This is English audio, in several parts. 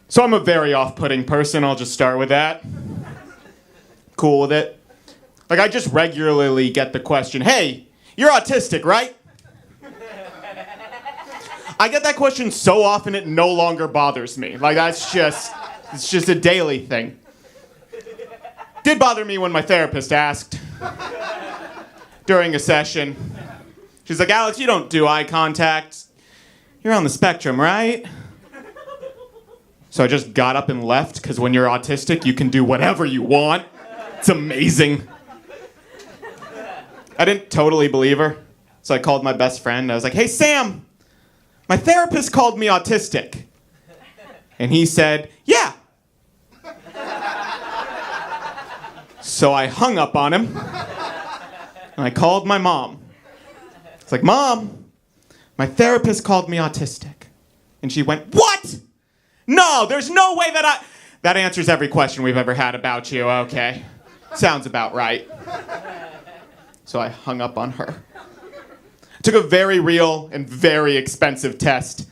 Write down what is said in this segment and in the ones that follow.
So I'm a very off-putting person, I'll just start with that. Cool with it. Like, I just regularly get the question, hey, you're autistic, right? I get that question so often it no longer bothers me. Like, it's just a daily thing. Did bother me when my therapist asked during a session. She's like, Alex, you don't do eye contact. You're on the spectrum, right? So I just got up and left, because when you're autistic, you can do whatever you want. It's amazing. I didn't totally believe her, so I called my best friend. I was like, hey, Sam, my therapist called me autistic. And he said, yeah. So I hung up on him, and I called my mom. It's like, Mom, my therapist called me autistic. And she went, what? No, there's no way that That answers every question we've ever had about you, okay. Sounds about right. So I hung up on her. Took a very real and very expensive test.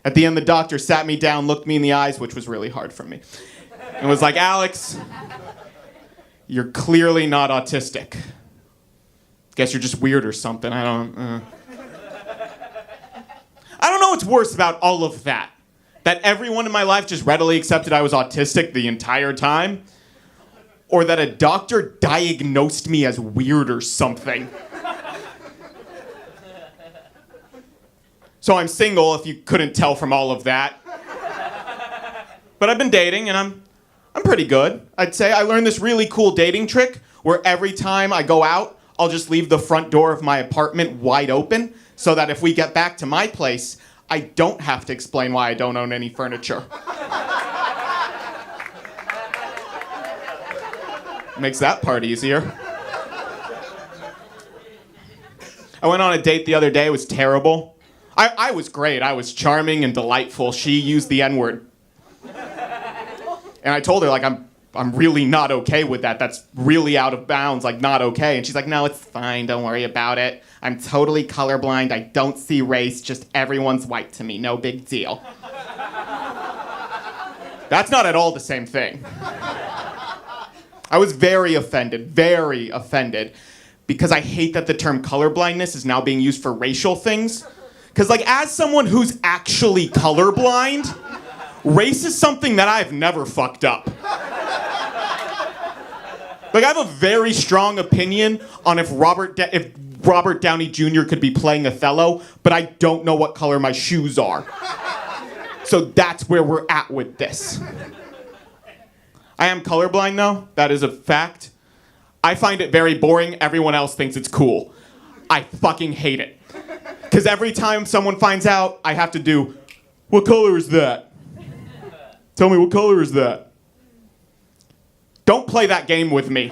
At the end, the doctor sat me down, looked me in the eyes, which was really hard for me, and was like, Alex, you're clearly not autistic. Guess you're just weird or something. I don't know what's worse about all of that. That everyone in my life just readily accepted I was autistic the entire time, or that a doctor diagnosed me as weird or something. So I'm single, if you couldn't tell from all of that. But I've been dating, and I'm pretty good, I'd say. I learned this really cool dating trick where every time I go out, I'll just leave the front door of my apartment wide open so that if we get back to my place, I don't have to explain why I don't own any furniture. Makes that part easier. I went on a date the other day. It was terrible. I was great. I was charming and delightful. She used the N-word. And I told her, like, I'm really not okay with that. That's really out of bounds, like, not okay. And she's like, no, it's fine. Don't worry about it. I'm totally colorblind. I don't see race. Just everyone's white to me. No big deal. That's not at all the same thing. I was very offended, because I hate that the term colorblindness is now being used for racial things. Because, like, as someone who's actually colorblind, race is something that I've never fucked up. Like, I have a very strong opinion on if Robert Downey Jr. could be playing Othello, but I don't know what color my shoes are. So that's where we're at with this. I am colorblind, though. That is a fact. I find it very boring. Everyone else thinks it's cool. I fucking hate it. Because every time someone finds out, I have to do, what color is that? Tell me, what color is that? Don't play that game with me.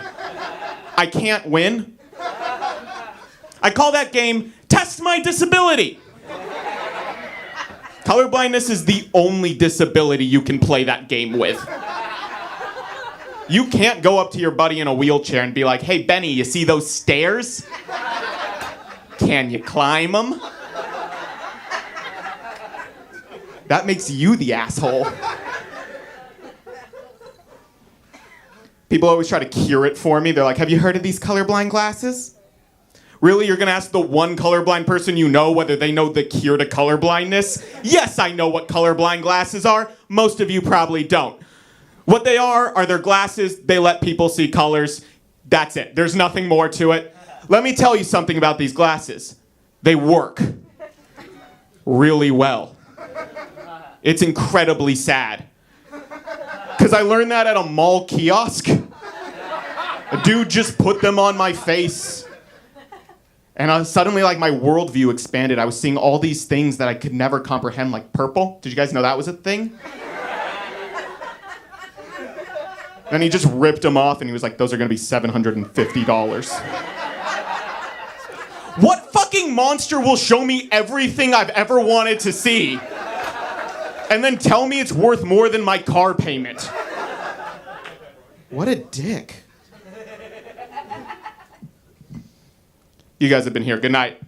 I can't win. I call that game, Test My Disability. Colorblindness is the only disability you can play that game with. You can't go up to your buddy in a wheelchair and be like, hey, Benny, you see those stairs? Can you climb them? That makes you the asshole. People always try to cure it for me. They're like, have you heard of these colorblind glasses? Really? You're gonna ask the one colorblind person you know whether they know the cure to colorblindness? Yes, I know what colorblind glasses are. Most of you probably don't. What they are their glasses. They let people see colors. That's it. There's nothing more to it. Let me tell you something about these glasses. They work really well. It's incredibly sad. Because I learned that at a mall kiosk. A dude just put them on my face. And suddenly, like, my worldview expanded. I was seeing all these things that I could never comprehend, like purple. Did you guys know that was a thing? And he just ripped them off, and he was like, those are going to be $750. What fucking monster will show me everything I've ever wanted to see and then tell me it's worth more than my car payment? What a dick. You guys have been here. Good night.